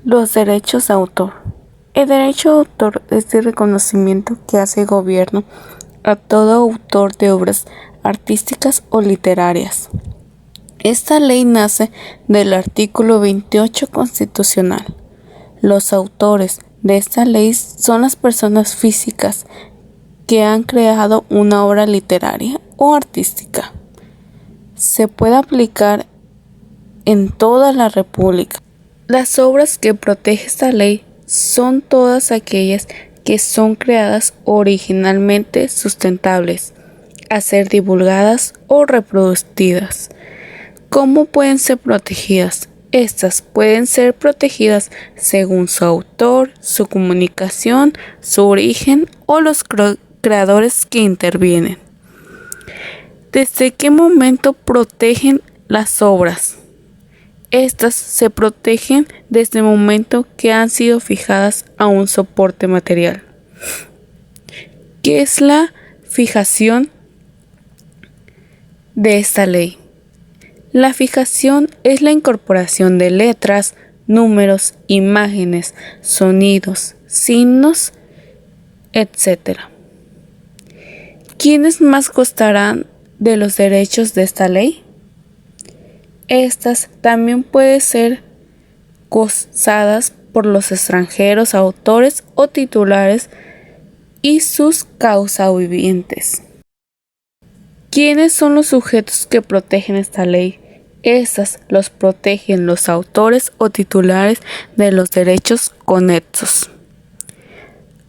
Los derechos de autor. El derecho de autor es el reconocimiento que hace el gobierno a todo autor de obras artísticas o literarias. Esta ley nace del artículo 28 constitucional. Los autores de esta ley son las personas físicas que han creado una obra literaria o artística. Se puede aplicar en toda la República. Las obras que protege esta ley son todas aquellas que son creadas originalmente sustentables, a ser divulgadas o reproducidas. ¿Cómo pueden ser protegidas? Estas pueden ser protegidas según su autor, su comunicación, su origen o los creadores que intervienen. ¿Desde qué momento protegen las obras? Estas se protegen desde el momento que han sido fijadas a un soporte material. ¿Qué es la fijación de esta ley? La fijación es la incorporación de letras, números, imágenes, sonidos, signos, etc. ¿Quiénes más costarán de los derechos de esta ley? Estas también pueden ser gozadas por los extranjeros, autores o titulares y sus causavivientes. ¿Quiénes son los sujetos que protegen esta ley? Estas los protegen los autores o titulares de los derechos conexos.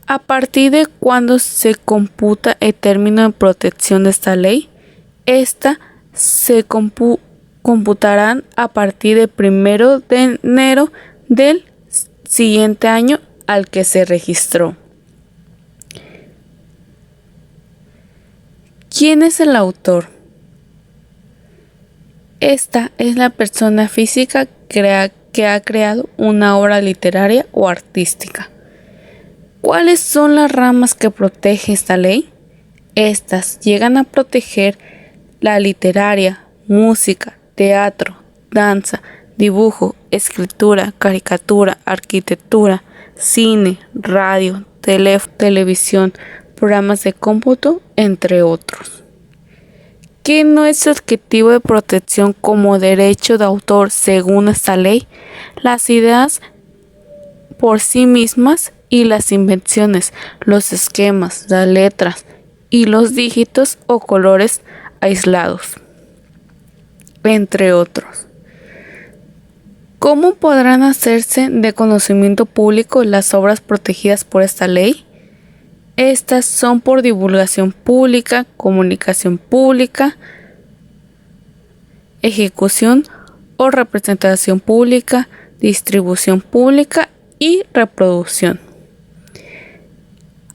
¿A partir de cuándo se computa el término de protección de esta ley? Esta se computarán a partir del 1 de enero del siguiente año al que se registró. ¿Quién es el autor? Esta es la persona física que ha creado una obra literaria o artística. ¿Cuáles son las ramas que protege esta ley? Estas llegan a proteger la literaria, música, teatro, danza, dibujo, escritura, caricatura, arquitectura, cine, radio, televisión, programas de cómputo, entre otros. ¿Qué no es objetivo de protección como derecho de autor según esta ley? Las ideas por sí mismas y las invenciones, los esquemas, las letras y los dígitos o colores aislados, entre otros. ¿Cómo podrán hacerse de conocimiento público las obras protegidas por esta ley? Estas son por divulgación pública, comunicación pública, ejecución o representación pública, distribución pública y reproducción.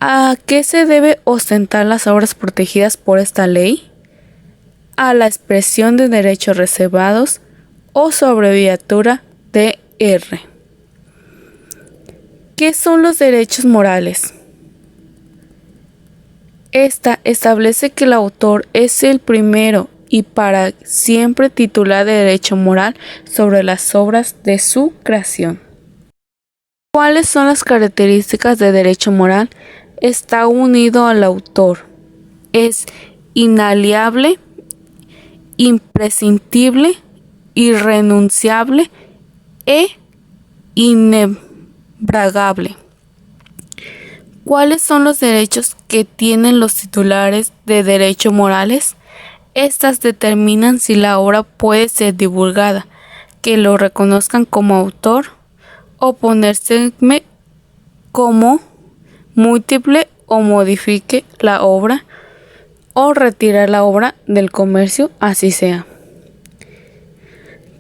¿A qué se debe ostentar las obras protegidas por esta ley? A la expresión de derechos reservados o su abreviatura DR. ¿Qué son los derechos morales? Esta establece que el autor es el primero y para siempre titular de derecho moral sobre las obras de su creación. ¿Cuáles son las características de derecho moral? Está unido al autor. Es inalienable, imprescindible, irrenunciable e inebrogable. ¿Cuáles son los derechos que tienen los titulares de derechos morales? Estas determinan si la obra puede ser divulgada, que lo reconozcan como autor, o ponerse como múltiple o modifique la obra, o retirar la obra del comercio, así sea.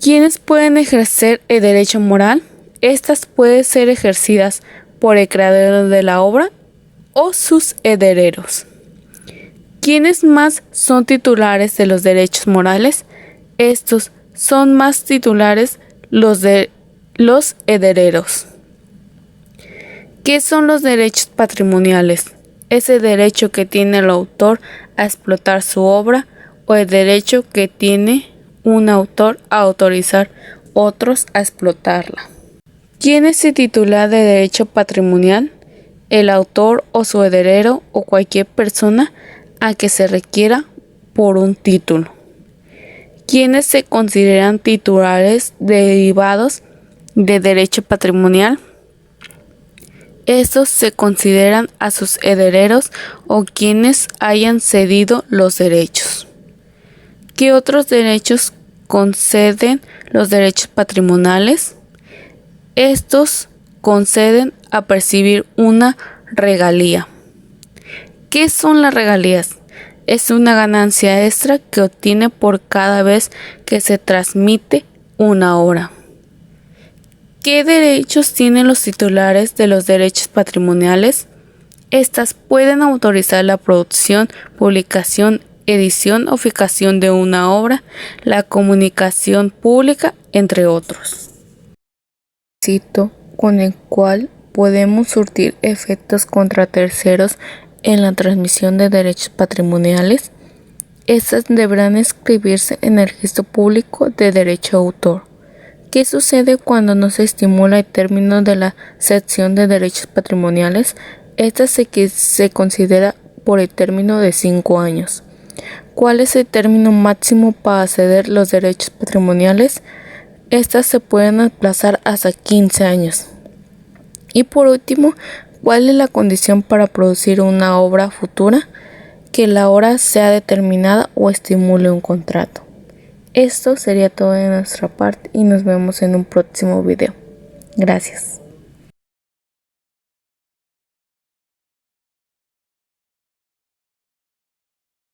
¿Quiénes pueden ejercer el derecho moral? Estas pueden ser ejercidas por el creador de la obra o sus herederos. ¿Quiénes más son titulares de los derechos morales? Estos son más titulares los de los herederos. ¿Qué son los derechos patrimoniales? Es el derecho que tiene el autor a explotar su obra o el derecho que tiene un autor a autorizar otros a explotarla. ¿Quién es el titular de derecho patrimonial? El autor o su heredero o cualquier persona a que se requiera por un título. ¿Quiénes se consideran titulares derivados de derecho patrimonial? Estos se consideran a sus herederos o quienes hayan cedido los derechos. ¿Qué otros derechos conceden los derechos patrimoniales? Estos conceden a percibir una regalía. ¿Qué son las regalías? Es una ganancia extra que obtiene por cada vez que se transmite una obra. ¿Qué derechos tienen los titulares de los derechos patrimoniales? Estas pueden autorizar la producción, publicación, edición o fijación de una obra, la comunicación pública, entre otros. Cito con el cual podemos surtir efectos contra terceros en la transmisión de derechos patrimoniales. Estas deberán inscribirse en el registro público de derecho de autor. ¿Qué sucede cuando no se estimula el término de la cesión de derechos patrimoniales? Esta se considera por el término de 5 años. ¿Cuál es el término máximo para ceder los derechos patrimoniales? Estas se pueden aplazar hasta 15 años. Y por último, ¿cuál es la condición para producir una obra futura? Que la hora sea determinada o estimule un contrato. Esto sería todo de nuestra parte y nos vemos en un próximo video. Gracias.